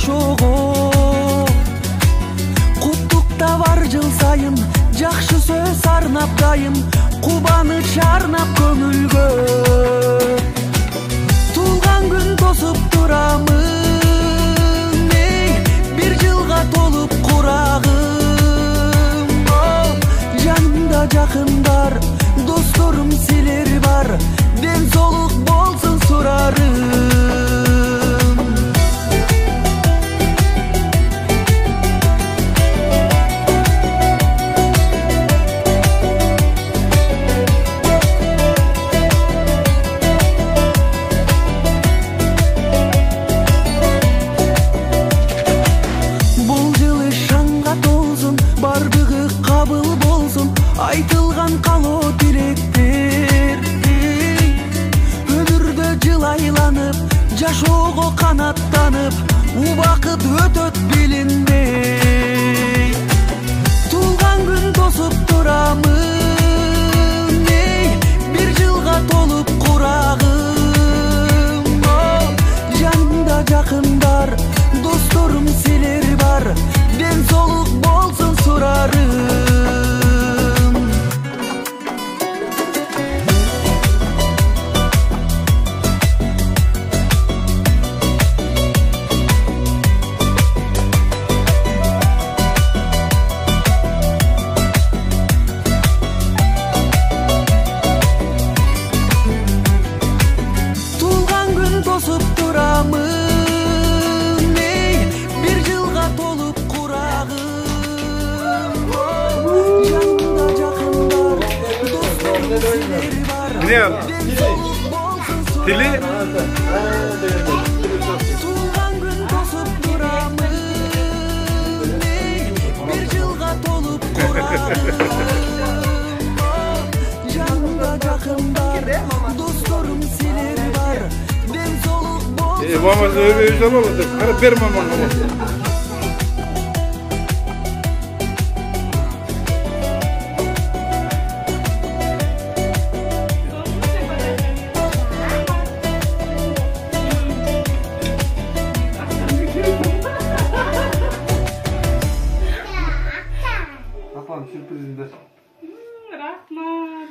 жашоого. Куттукта бар жыл сайын, жакшы сөз арнап дайым, кубаныч арнап көңүлгө. Туулган күн тосуп турамын, бир жылга толуп курагым. Жанымда жакындар, досторум силер бар, ден соолук болсун сурарым. Айтылган калоо тилектер, өмүрдө жылайланып, жашоого канаттанып, убакыт өтөт билинбей. Туулган күн тосуп турамын, бир жылга толуп курагым. Жанымда жакындар, досторум силер бар, ден соолук болсун сурарым. Тосуп турамын, бир жылга толуп курагым. Жанымда жакындар, досторум силер бар, ден соолук болсун сурарым. Туулган күн тосуп турамын, бир жылга толуп курагым. Жанымда жакындар, досторум силер бар, ден соолук болсун. Мама öyle oldu. Kara ver mamana. Apam sürprizinde. Rahmat.